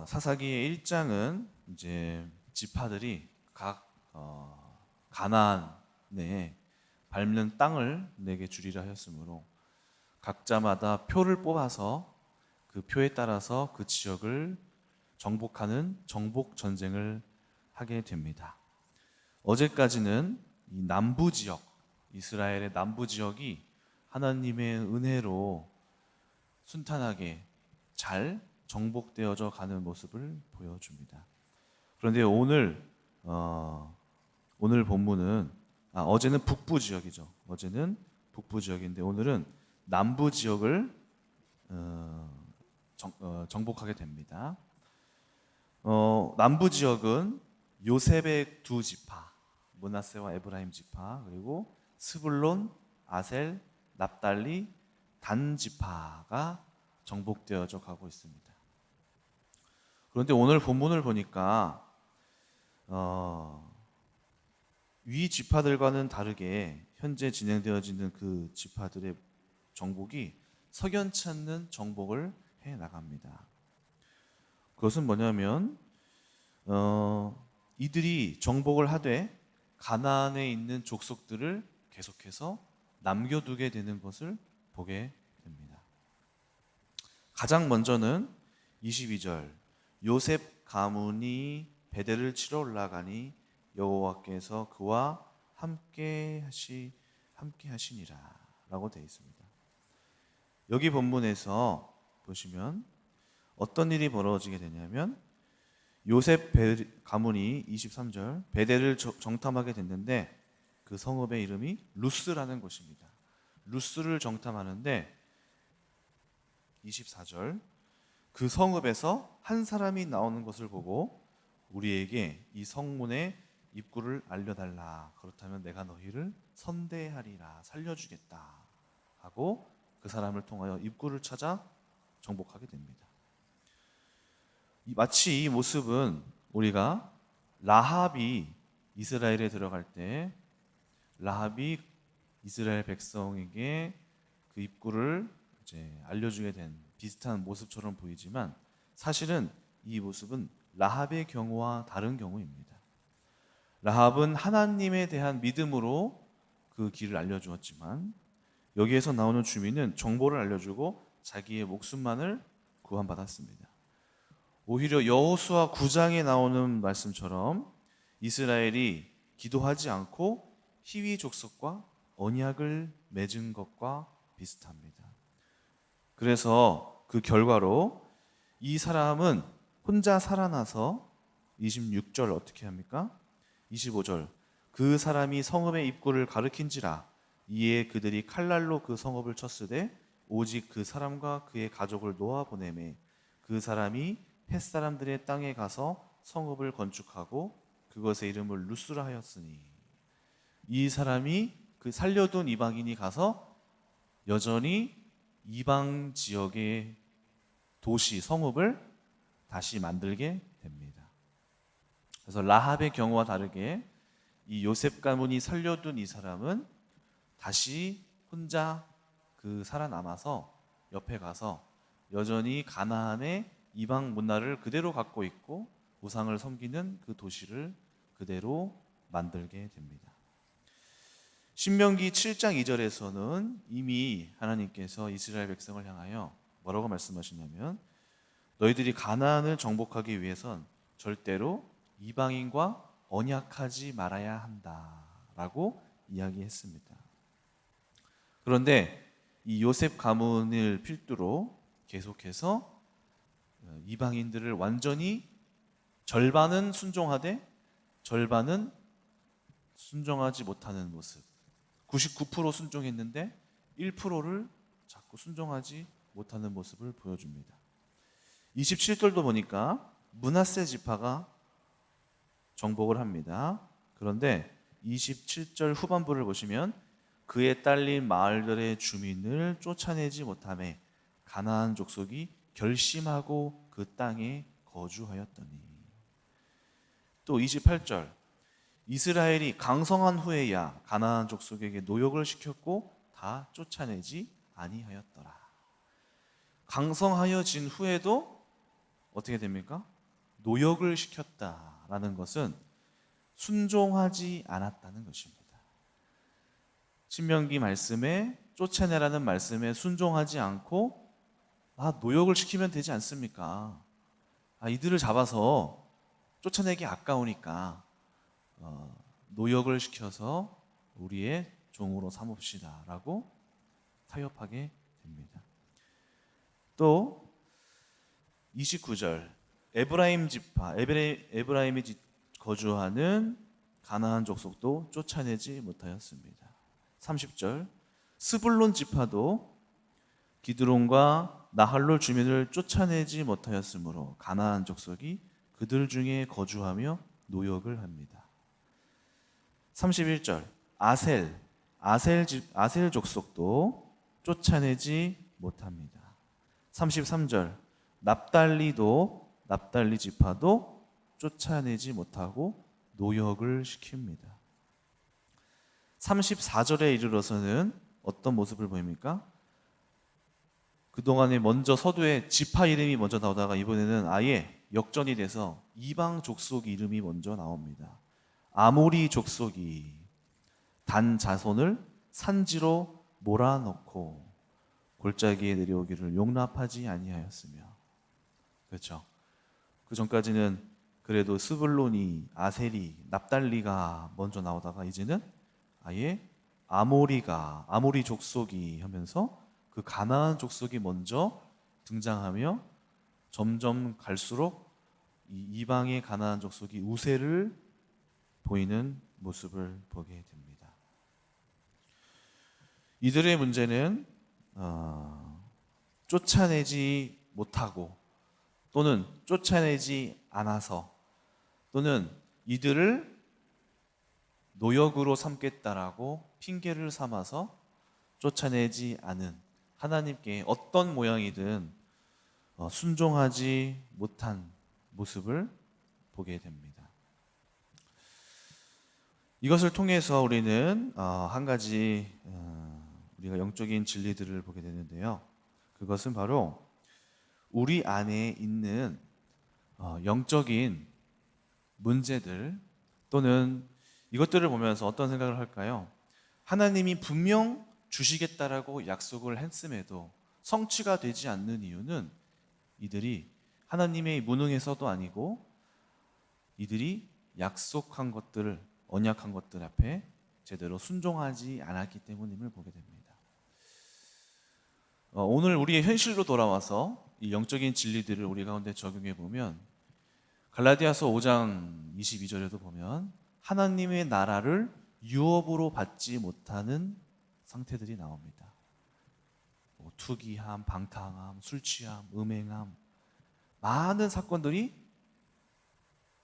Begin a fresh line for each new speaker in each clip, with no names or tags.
사사기의 1장은 이제 지파들이 각 가나안에 밟는 땅을 내게 주리라 하였으므로 각자마다 표를 뽑아서 그 표에 따라서 그 지역을 정복하는 정복 전쟁을 하게 됩니다. 어제까지는 이 남부 지역, 이스라엘의 남부 지역이 하나님의 은혜로 순탄하게 잘 정복되어져 가는 모습을 보여줍니다. 그런데 오늘 본문은 어제는 북부 지역이죠. 어제는 북부 지역인데 오늘은 남부 지역을 정복하게 됩니다. 남부 지역은 요셉의 두 지파, 므낫세와 에브라임 지파, 그리고 스불론, 아셀, 납달리, 단 지파가 정복되어져 가고 있습니다. 그런데 오늘 본문을 보니까 위 지파들과는 다르게 현재 진행되어지는 그 지파들의 정복이 석연치 않는 정복을 해 나갑니다. 그것은 뭐냐면 이들이 정복을 하되 가나안에 있는 족속들을 계속해서 남겨두게 되는 것을 보게 됩니다. 가장 먼저는 22절 요셉 가문이 베델을 치러 올라가니 여호와께서 그와 함께 하시니라 라고 되어 있습니다. 여기 본문에서 보시면 어떤 일이 벌어지게 되냐면 요셉 가문이 23절 베델을 정탐하게 됐는데 그 성읍의 이름이 루스라는 곳입니다. 루스를 정탐하는데 24절 그 성읍에서 한 사람이 나오는 것을 보고 우리에게 이 성문의 입구를 알려달라. 그렇다면 내가 너희를 선대하리라. 살려주겠다. 하고 그 사람을 통하여 입구를 찾아 정복하게 됩니다. 마치 이 모습은 우리가 라합이 이스라엘에 들어갈 때 라합이 이스라엘 백성에게 그 입구를 이제 알려주게 된 비슷한 모습처럼 보이지만 사실은 이 모습은 라합의 경우와 다른 경우입니다. 라합은 하나님에 대한 믿음으로 그 길을 알려주었지만 여기에서 나오는 주민은 정보를 알려주고 자기의 목숨만을 구원받았습니다. 오히려 여호수아 9장에 나오는 말씀처럼 이스라엘이 기도하지 않고 희위 족속과 언약을 맺은 것과 비슷합니다. 그래서 그 결과로 이 사람은 혼자 살아나서 26절 어떻게 합니까? 25절 그 사람이 성읍의 입구를 가리킨지라 이에 그들이 칼날로 그 성읍을 쳤으되 오직 그 사람과 그의 가족을 놓아 보내매 그 사람이 햇사람들의 땅에 가서 성읍을 건축하고 그것의 이름을 루스라 하였으니 이 사람이 그 살려둔 이방인이 가서 여전히 이방 지역의 도시 성읍을 다시 만들게 됩니다. 그래서 라합의 경우와 다르게 이 요셉 가문이 살려둔 이 사람은 다시 혼자 그 살아남아서 옆에 가서 여전히 가나안의 이방 문화를 그대로 갖고 있고 우상을 섬기는 그 도시를 그대로 만들게 됩니다. 신명기 7장 2절에서는 이미 하나님께서 이스라엘 백성을 향하여 뭐라고 말씀하시냐면 너희들이 가나안을 정복하기 위해선 절대로 이방인과 언약하지 말아야 한다라고 이야기했습니다. 그런데 이 요셉 가문을 필두로 계속해서 이방인들을 완전히 절반은 순종하되 절반은 순종하지 못하는 모습. 99% 순종했는데 1%를 자꾸 순종하지 못하는 모습을 보여줍니다. 27절도 보니까 므낫세 지파가 정복을 합니다. 그런데 27절 후반부를 보시면 그의 딸린 마을들의 주민을 쫓아내지 못하며 가나안 족속이 결심하고 그 땅에 거주하였더니 또 28절 이스라엘이 강성한 후에야 가나안 족속에게 노역을 시켰고 다 쫓아내지 아니하였더라. 강성하여진 후에도 어떻게 됩니까? 노역을 시켰다라는 것은 순종하지 않았다는 것입니다. 신명기 말씀에 쫓아내라는 말씀에 순종하지 않고 노역을 시키면 되지 않습니까? 이들을 잡아서 쫓아내기 아까우니까 노역을 시켜서 우리의 종으로 삼읍시다 라고 타협하게 됩니다. 또 29절 에브라임 지파 에브라임이 거주하는 가나안 족속도 쫓아내지 못하였습니다. 30절 스불론 지파도 기드론과 나할롤 주민을 쫓아내지 못하였으므로 가나안 족속이 그들 중에 거주하며 노역을 합니다. 31절 아셀 족속도 쫓아내지 못합니다. 33절 납달리 지파도 쫓아내지 못하고 노역을 시킵니다. 34절에 이르러서는 어떤 모습을 보입니까? 그동안에 먼저 서두에 지파 이름이 먼저 나오다가 이번에는 아예 역전이 돼서 이방 족속 이름이 먼저 나옵니다. 아모리 족속이 단 자손을 산지로 몰아넣고 골짜기에 내려오기를 용납하지 아니하였으며, 그렇죠. 그 전까지는 그래도 스불론이, 아셀이, 납달리가 먼저 나오다가 이제는 아예 아모리 족속이 하면서 그 가나안 족속이 먼저 등장하며 점점 갈수록 이 이방의 가나안 족속이 우세를 보이는 모습을 보게 됩니다. 이들의 문제는 쫓아내지 못하고 또는 쫓아내지 않아서 또는 이들을 노역으로 삼겠다라고 핑계를 삼아서 쫓아내지 않은 하나님께 어떤 모양이든 순종하지 못한 모습을 보게 됩니다. 이것을 통해서 우리는 한 가지 우리가 영적인 진리들을 보게 되는데요. 그것은 바로 우리 안에 있는 영적인 문제들 또는 이것들을 보면서 어떤 생각을 할까요? 하나님이 분명 주시겠다라고 약속을 했음에도 성취가 되지 않는 이유는 이들이 하나님의 무능해서도 아니고 이들이 약속한 것들을, 언약한 것들 앞에 제대로 순종하지 않았기 때문임을 보게 됩니다. 오늘 우리의 현실로 돌아와서 이 영적인 진리들을 우리 가운데 적용해 보면 갈라디아서 5장 22절에도 보면 하나님의 나라를 유업으로 받지 못하는 상태들이 나옵니다. 투기함, 방탕함, 술취함, 음행함, 많은 사건들이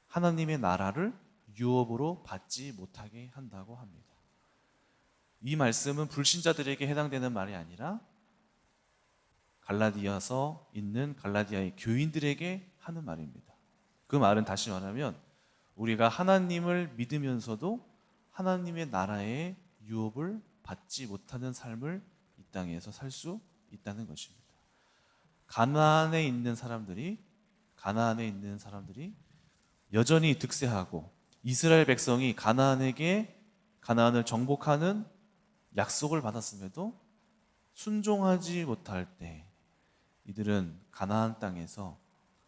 하나님의 나라를 유업으로 받지 못하게 한다고 합니다. 이 말씀은 불신자들에게 해당되는 말이 아니라 갈라디아서 있는 갈라디아의 교인들에게 하는 말입니다. 그 말은 다시 말하면 우리가 하나님을 믿으면서도 하나님의 나라의 유업을 받지 못하는 삶을 이 땅에서 살 수 있다는 것입니다. 가나안에 있는 사람들이 여전히 득세하고 이스라엘 백성이 가나안을 정복하는 약속을 받았음에도 순종하지 못할 때 이들은 가나안 땅에서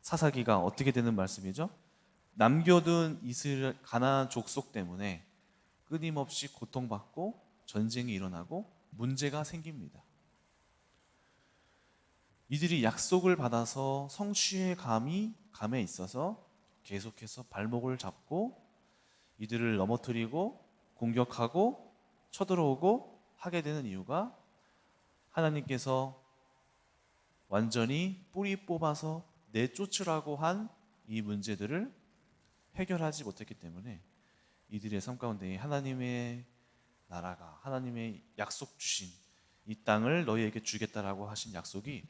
사사기가 어떻게 되는 말씀이죠? 남겨둔 가나안 족속 때문에 끊임없이 고통받고 전쟁이 일어나고 문제가 생깁니다. 이들이 약속을 받아서 성취의 감에 있어서 계속해서 발목을 잡고 이들을 넘어뜨리고 공격하고 쳐들어오고 하게 되는 이유가 하나님께서 완전히 뿌리 뽑아서 내쫓으라고 한 이 문제들을 해결하지 못했기 때문에 이들의 삶 가운데 하나님의 나라가, 하나님의 약속 주신 이 땅을 너희에게 주겠다라고 하신 약속이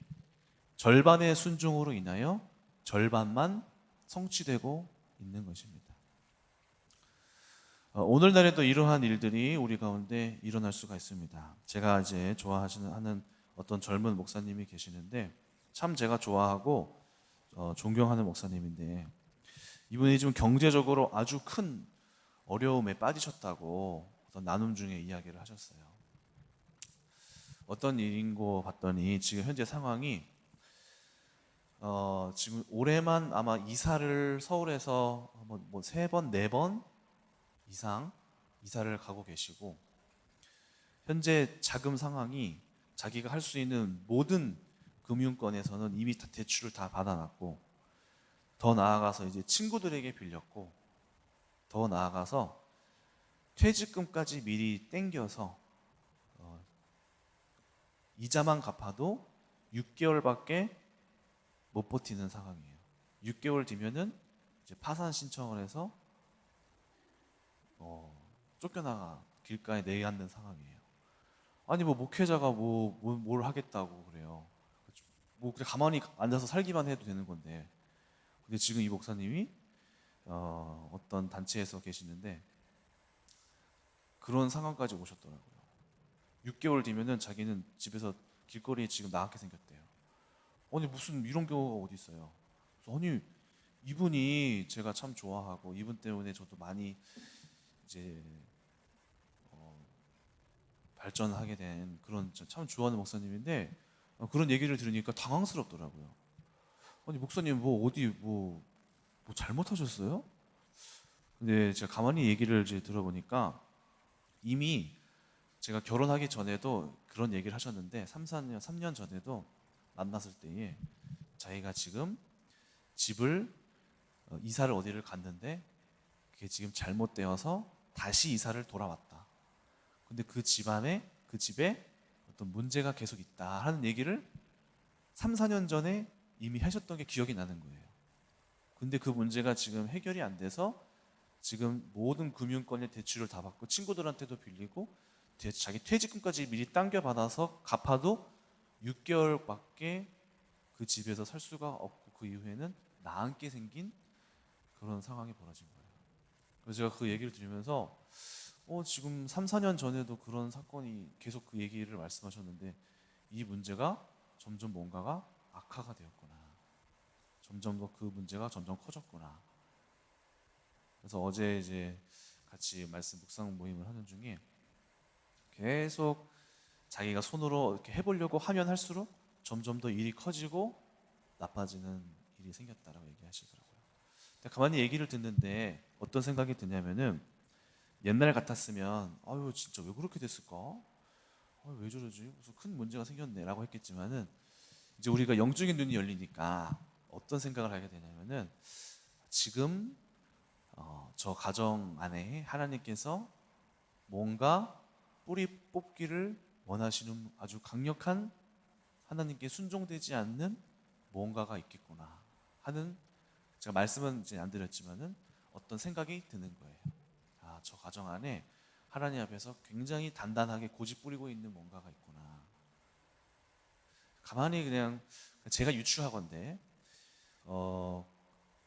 절반의 순종으로 인하여 절반만 성취되고 있는 것입니다. 오늘날에도 이러한 일들이 우리 가운데 일어날 수가 있습니다. 제가 이제 좋아하는 어떤 젊은 목사님이 계시는데 참 제가 좋아하고 존경하는 목사님인데 이분이 좀 경제적으로 아주 큰 어려움에 빠지셨다고 어떤 나눔 중에 이야기를 하셨어요. 어떤 일인고 봤더니 지금 현재 상황이 지금 올해만 아마 이사를 서울에서 뭐 3번, 4번 이상 이사를 가고 계시고 현재 자금 상황이 자기가 할 수 있는 모든 금융권에서는 이미 다 대출을 다 받아놨고 더 나아가서 이제 친구들에게 빌렸고 더 나아가서 퇴직금까지 미리 땡겨서 이자만 갚아도 6개월밖에 못 버티는 상황이에요. 6개월 뒤면은 이제 파산 신청을 해서 쫓겨나가 길가에 내앉는 상황이에요. 아니 뭐 목회자가 뭘 하겠다고 그래요. 뭐 그냥 가만히 앉아서 살기만 해도 되는 건데. 근데 지금 이 목사님이 어떤 단체에서 계시는데 그런 상황까지 오셨더라고요. 6개월 뒤면은 자기는 집에서 길거리에 지금 나가게 생겼대요. 아니 무슨 이런 경우가 어디 있어요? 아니 이분이 제가 참 좋아하고 이분 때문에 저도 많이 이제 발전하게 된 그런 참 좋아하는 목사님인데 그런 얘기를 들으니까 당황스럽더라고요. 아니 목사님 뭐 어디 뭐 잘못하셨어요? 근데 제가 가만히 얘기를 이제 들어보니까 이미 제가 결혼하기 전에도 그런 얘기를 하셨는데 3년 전에도 만났을 때에 자기가 지금 집을 이사를 어디를 갔는데 그게 지금 잘못되어서 다시 이사를 돌아왔다. 근데 그 집에 어떤 문제가 계속 있다 하는 얘기를 3, 4년 전에 이미 하셨던 게 기억이 나는 거예요. 근데 그 문제가 지금 해결이 안 돼서 지금 모든 금융권의 대출을 다 받고 친구들한테도 빌리고 자기 퇴직금까지 미리 당겨 받아서 갚아도 6개월밖에 그 집에서 살 수가 없고 그 이후에는 나앉게 생긴 그런 상황이 벌어진 거예요. 그래서 제가 그 얘기를 들으면서 지금 3, 4년 전에도 그런 사건이 계속 그 얘기를 말씀하셨는데 이 문제가 점점 뭔가가 악화가 되었구나. 점점 더 그 문제가 점점 커졌구나. 그래서 어제 이제 같이 말씀 묵상 모임을 하는 중에 계속 자기가 손으로 이렇게 해보려고 하면 할수록 점점 더 일이 커지고 나빠지는 일이 생겼다라고 얘기하시더라고요. 근데 가만히 얘기를 듣는데 어떤 생각이 드냐면은 옛날 같았으면 아유 진짜 왜 그렇게 됐을까? 왜 저러지? 무슨 큰 문제가 생겼네라고 했겠지만은 이제 우리가 영적인 눈이 열리니까 어떤 생각을 하게 되냐면은 지금 저 가정 안에 하나님께서 뭔가 뿌리 뽑기를 원하시는 아주 강력한 하나님께 순종되지 않는 뭔가가 있겠구나 하는 제가 말씀은 이제 안 드렸지만은 어떤 생각이 드는 거예요. 저 가정 안에 하나님 앞에서 굉장히 단단하게 고집 부리고 있는 뭔가가 있구나. 가만히 그냥 제가 유추하건데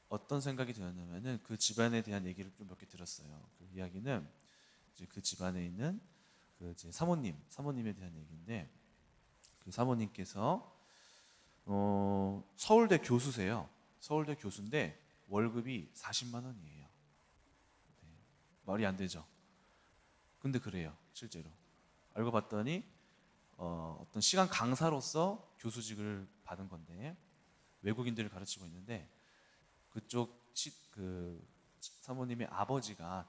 어떤 생각이 들었냐면은 그 집안에 대한 얘기를 좀 몇 개 들었어요. 그 이야기는 이제 그 집안에 있는 그 이제 사모님에 대한 얘기인데 그 사모님께서 서울대 교수세요. 서울대 교수인데 월급이 40만 원이에요. 네, 말이 안 되죠. 근데 그래요, 실제로. 알고 봤더니 어떤 시간 강사로서 교수직을 받은 건데 외국인들을 가르치고 있는데 그 사모님의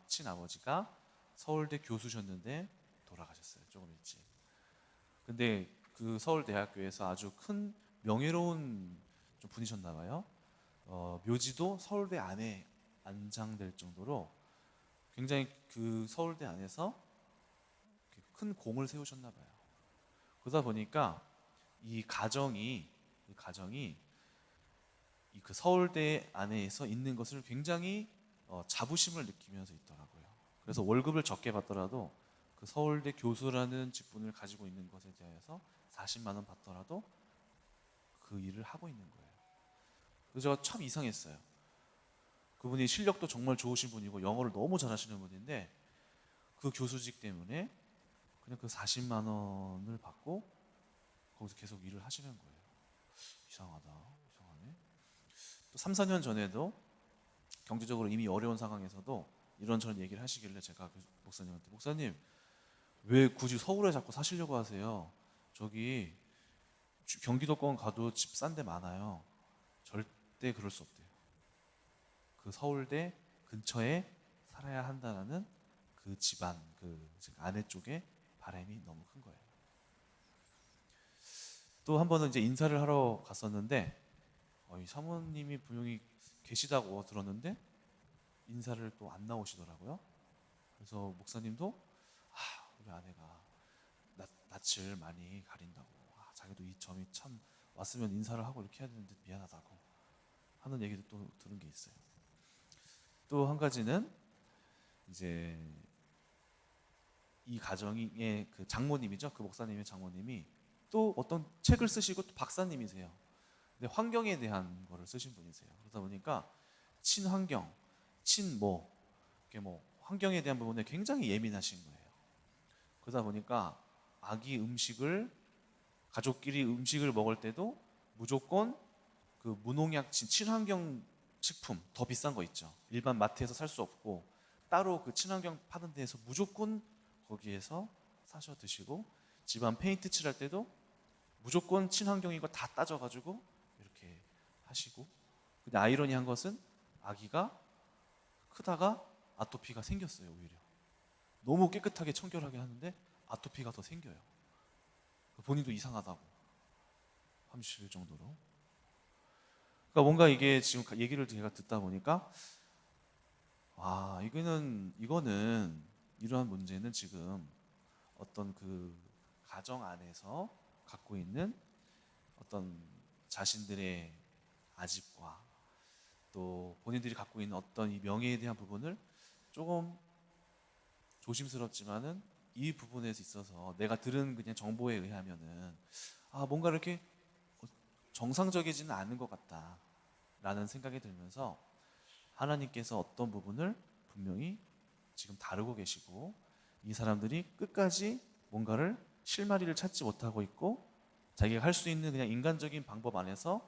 친아버지가 서울대 교수셨는데 돌아가셨어요. 조금 일찍. 근데 그 서울대학교에서 아주 큰 명예로운 좀 분이셨나 봐요. 묘지도 서울대 안에 안장될 정도로 굉장히 그 서울대 안에서 큰 공을 세우셨나 봐요. 그러다 보니까 이 가정이 그 서울대 안에서 있는 것을 굉장히 자부심을 느끼면서 있더라고요. 그래서 월급을 적게 받더라도 그 서울대 교수라는 직분을 가지고 있는 것에 대해서 40만 원 받더라도 그 일을 하고 있는 거예요. 그래서 제가 참 이상했어요. 그분이 실력도 정말 좋으신 분이고 영어를 너무 잘하시는 분인데 그 교수직 때문에 그냥 그 40만 원을 받고 거기서 계속 일을 하시는 거예요. 이상하네. 3, 4년 전에도 경제적으로 이미 어려운 상황에서도 이런저런 얘기를 하시길래 제가 그 목사님한테 목사님 왜 굳이 서울에 자꾸 사시려고 하세요? 저기 경기도권 가도 집 싼 데 많아요. 절대 그럴 수 없대요. 그 서울대 근처에 살아야 한다는 그 집안, 그 아내 쪽에 바람이 너무 큰 거예요. 또 한 번은 이제 인사를 하러 갔었는데 이 사모님이 분명히 계시다고 들었는데 인사를 또 안 나오시더라고요. 그래서 목사님도 우리 아내가 낯을 많이 가린다고 자기도 이 점이 참 왔으면 인사를 하고 이렇게 해야 되는데 미안하다고 하는 얘기도 또 들은 게 있어요. 또 한 가지는 이제 이 가정의 그 장모님이죠. 그 목사님의 장모님이 또 어떤 책을 쓰시고 또 박사님이세요. 근데 환경에 대한 거를 쓰신 분이세요. 그러다 보니까 친환경, 이렇게 환경에 대한 부분에 굉장히 예민하신 거예요. 그러다 보니까 아기 가족끼리 음식을 먹을 때도 무조건 그 무농약 친환경 식품 더 비싼 거 있죠. 일반 마트에서 살 수 없고 따로 그 친환경 파는 데에서 무조건 거기에서 사셔 드시고 집안 페인트 칠할 때도 무조건 친환경인 거 다 따져가지고 이렇게 하시고 근데 아이러니한 것은 아기가 크다가 아토피가 생겼어요. 오히려 너무 깨끗하게 청결하게 하는데 아토피가 더 생겨요. 본인도 이상하다고 하실 정도로. 그러니까 뭔가 이게 지금 얘기를 제가 듣다 보니까 이거는 이러한 문제는 지금 어떤 그 가정 안에서 갖고 있는 어떤 자신들의 아집과 또 본인들이 갖고 있는 어떤 이 명예에 대한 부분을 조금 조심스럽지만은 이 부분에 있어서 내가 들은 그냥 정보에 의하면은 뭔가 이렇게 정상적이지는 않은 것 같다라는 생각이 들면서 하나님께서 어떤 부분을 분명히 지금 다루고 계시고 이 사람들이 끝까지 뭔가를 실마리를 찾지 못하고 있고 자기가 할 수 있는 그냥 인간적인 방법 안에서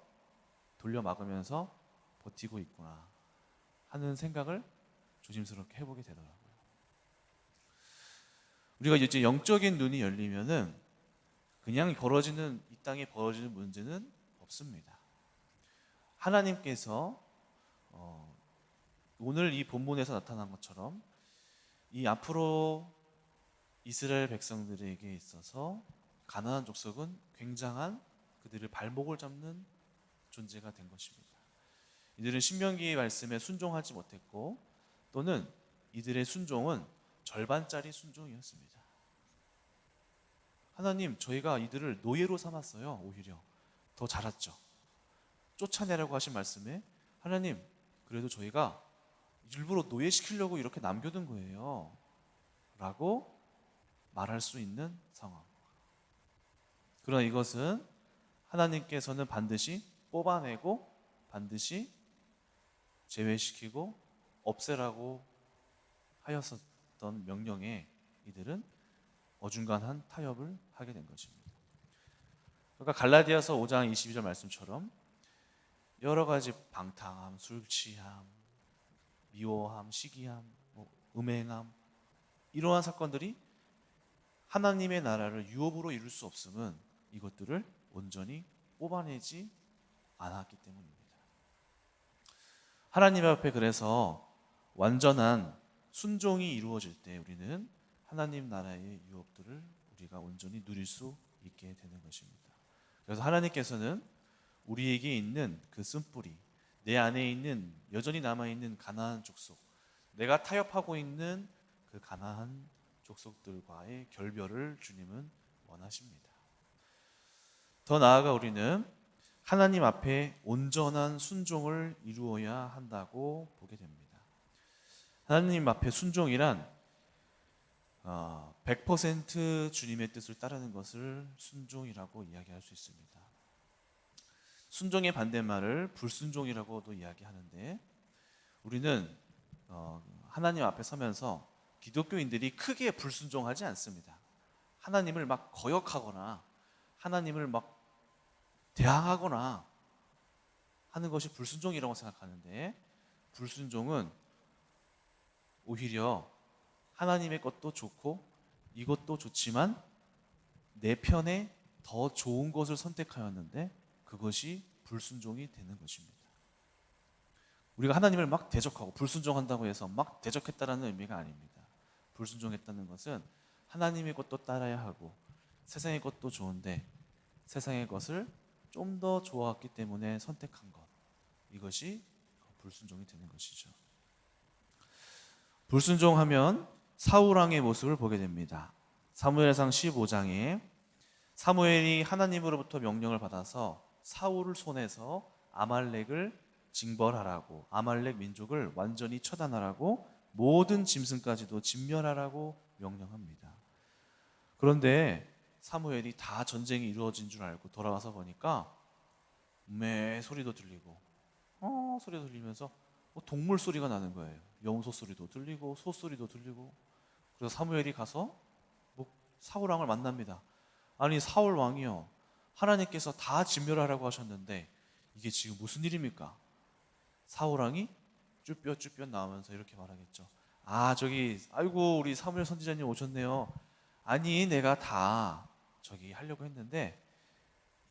돌려막으면서 버티고 있구나 하는 생각을 조심스럽게 해보게 되더라고요. 우리가 이제 영적인 눈이 열리면은 그냥 이 땅에 벌어지는 문제는 없습니다. 하나님께서 오늘 이 본문에서 나타난 것처럼 이 앞으로 이스라엘 백성들에게 있어서 가나안 족속은 굉장한 그들의 발목을 잡는 존재가 된 것입니다. 이들은 신명기의 말씀에 순종하지 못했고 또는 이들의 순종은 절반짜리 순종이었습니다. 하나님, 저희가 이들을 노예로 삼았어요. 오히려 더 잘했죠. 쫓아내라고 하신 말씀에 하나님, 그래도 저희가 일부러 노예시키려고 이렇게 남겨둔 거예요 라고 말할 수 있는 상황. 그러나 이것은 하나님께서는 반드시 뽑아내고 반드시 제외시키고 없애라고 하였었던 명령에 이들은 어중간한 타협을 하게 된 것입니다. 그러니까 갈라디아서 5장 22절 말씀처럼 여러 가지 방탕함, 술 취함, 미워함, 시기함, 음행함 이러한 사건들이 하나님의 나라를 유업으로 이룰 수 없음은 이것들을 온전히 뽑아내지 않았기 때문입니다. 하나님 앞에 그래서 완전한 순종이 이루어질 때 우리는 하나님 나라의 유업들을 우리가 온전히 누릴 수 있게 되는 것입니다. 그래서 하나님께서는 우리에게 있는 그 쓴뿌리, 내 안에 있는 여전히 남아있는 가나안 족속, 내가 타협하고 있는 그 가나안 족속들과의 결별을 주님은 원하십니다. 더 나아가 우리는 하나님 앞에 온전한 순종을 이루어야 한다고 보게 됩니다. 하나님 앞에 순종이란 100% 주님의 뜻을 따르는 것을 순종이라고 이야기할 수 있습니다. 순종의 반대말을 불순종이라고도 이야기하는데 우리는 하나님 앞에 서면서 기독교인들이 크게 불순종하지 않습니다. 하나님을 막 거역하거나 하나님을 막 대항하거나 하는 것이 불순종이라고 생각하는데, 불순종은 오히려 하나님의 것도 좋고 이것도 좋지만 내 편에 더 좋은 것을 선택하였는데 그것이 불순종이 되는 것입니다. 우리가 하나님을 막 대적하고 불순종한다고 해서 막 대적했다라는 의미가 아닙니다. 불순종했다는 것은 하나님의 것도 따라야 하고 세상의 것도 좋은데 세상의 것을 좀 더 좋아했기 때문에 선택한 것, 이것이 불순종이 되는 것이죠. 불순종하면 사울왕의 모습을 보게 됩니다. 사무엘상 15장에 사무엘이 하나님으로부터 명령을 받아서 사울을 손에서 아말렉을 징벌하라고, 아말렉 민족을 완전히 처단하라고, 모든 짐승까지도 진멸하라고 명령합니다. 그런데 사무엘이 다 전쟁이 이루어진 줄 알고 돌아와서 보니까 매 소리도 들리고 소리도 들리면서 동물 소리가 나는 거예요. 염소 소리도 들리고 소 소리도 들리고. 그래서 사무엘이 가서 사울 왕을 만납니다. 아니 사울 왕이요, 하나님께서 다 진멸하라고 하셨는데 이게 지금 무슨 일입니까? 사울 왕이 쭈뼛쭈뼛 나오면서 이렇게 말하겠죠. 아이고 우리 사무엘 선지자님 오셨네요. 아니 내가 다 저기 하려고 했는데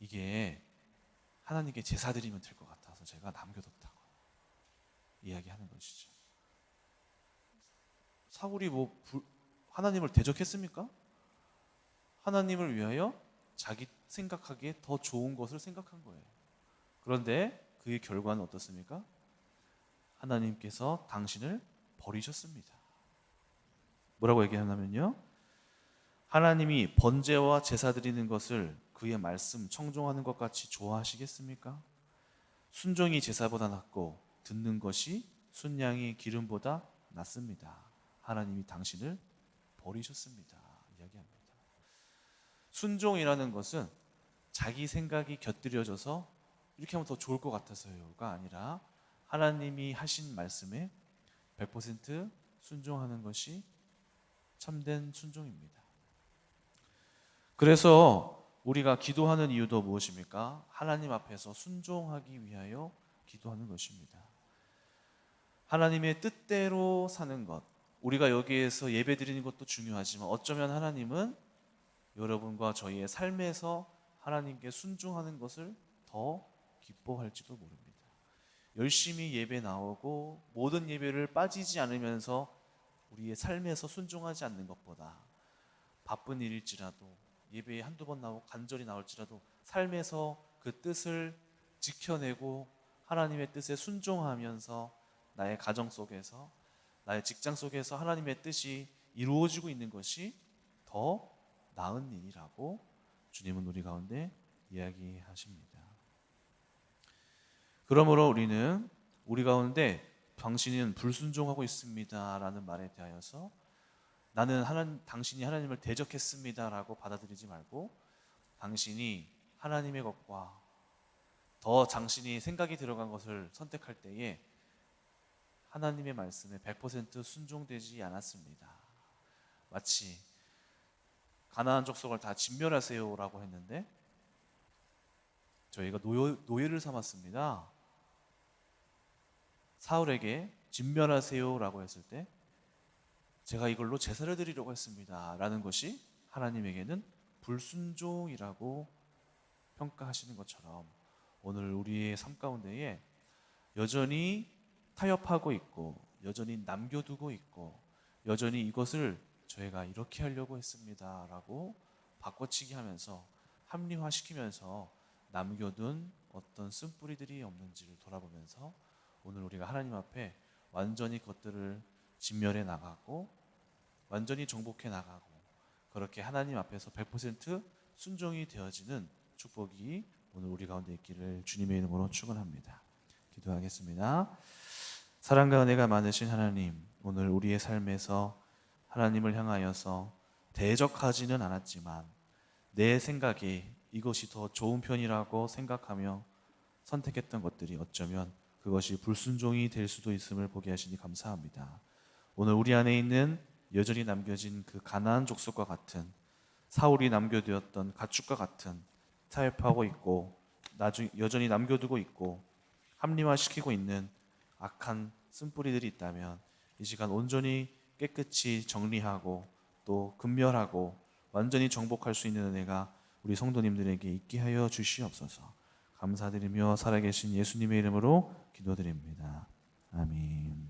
이게 하나님께 제사 드리면 될 것 같아서 제가 남겨뒀다고 이야기하는 것이죠. 사울이 하나님을 대적했습니까? 하나님을 위하여 자기 생각하기에 더 좋은 것을 생각한 거예요. 그런데 그의 결과는 어떻습니까? 하나님께서 당신을 버리셨습니다. 뭐라고 얘기하냐면요, 하나님이 번제와 제사 드리는 것을 그의 말씀 청종하는 것 같이 좋아하시겠습니까? 순종이 제사보다 낫고 듣는 것이 순양이 기름보다 낫습니다. 하나님이 당신을 버리셨습니다. 이야기합니다. 순종이라는 것은 자기 생각이 곁들여져서 이렇게 하면 더 좋을 것 같아서요가 아니라 하나님이 하신 말씀에 100% 순종하는 것이 참된 순종입니다. 그래서 우리가 기도하는 이유도 무엇입니까? 하나님 앞에서 순종하기 위하여 기도하는 것입니다. 하나님의 뜻대로 사는 것, 우리가 여기에서 예배 드리는 것도 중요하지만 어쩌면 하나님은 여러분과 저희의 삶에서 하나님께 순종하는 것을 더 기뻐할지도 모릅니다. 열심히 예배 나오고 모든 예배를 빠지지 않으면서 우리의 삶에서 순종하지 않는 것보다 바쁜 일일지라도 예배에 한두 번 나오고 간절히 나올지라도 삶에서 그 뜻을 지켜내고 하나님의 뜻에 순종하면서 나의 가정 속에서 나의 직장 속에서 하나님의 뜻이 이루어지고 있는 것이 더 나은 일이라고 주님은 우리 가운데 이야기하십니다. 그러므로 우리는 우리 가운데 당신은 불순종하고 있습니다 라는 말에 대하여서 당신이 하나님을 대적했습니다 라고 받아들이지 말고 당신이 하나님의 것과 더 당신이 생각이 들어간 것을 선택할 때에 하나님의 말씀에 100% 순종되지 않았습니다. 마치 가나안 족속을 다 진멸하세요 라고 했는데 저희가 노예를 삼았습니다. 사울에게 진멸하세요 라고 했을 때 제가 이걸로 제사를 드리려고 했습니다 라는 것이 하나님에게는 불순종이라고 평가하시는 것처럼 오늘 우리의 삶 가운데에 여전히 타협하고 있고 여전히 남겨두고 있고 여전히 이것을 저희가 이렇게 하려고 했습니다 라고 바꿔치기 하면서 합리화시키면서 남겨둔 어떤 쓴뿌리들이 없는지를 돌아보면서 오늘 우리가 하나님 앞에 완전히 그것들을 진멸해 나가고 완전히 정복해 나가고 그렇게 하나님 앞에서 100% 순종이 되어지는 축복이 오늘 우리 가운데 있기를 주님의 이름으로 축원합니다. 기도하겠습니다. 사랑과 은혜가 많으신 하나님, 오늘 우리의 삶에서 하나님을 향하여서 대적하지는 않았지만 내 생각에 이것이 더 좋은 편이라고 생각하며 선택했던 것들이 어쩌면 그것이 불순종이 될 수도 있음을 보게 하시니 감사합니다. 오늘 우리 안에 있는 여전히 남겨진 그 가나안 족속과 같은 사울이 남겨두었던 가축과 같은 타협하고 있고 여전히 남겨두고 있고 합리화시키고 있는 악한 쓴뿌리들이 있다면 이 시간 온전히 깨끗이 정리하고 또 금멸하고 완전히 정복할 수 있는 은혜가 우리 성도님들에게 있게 하여 주시옵소서. 감사드리며 살아계신 예수님의 이름으로 기도드립니다. 아멘.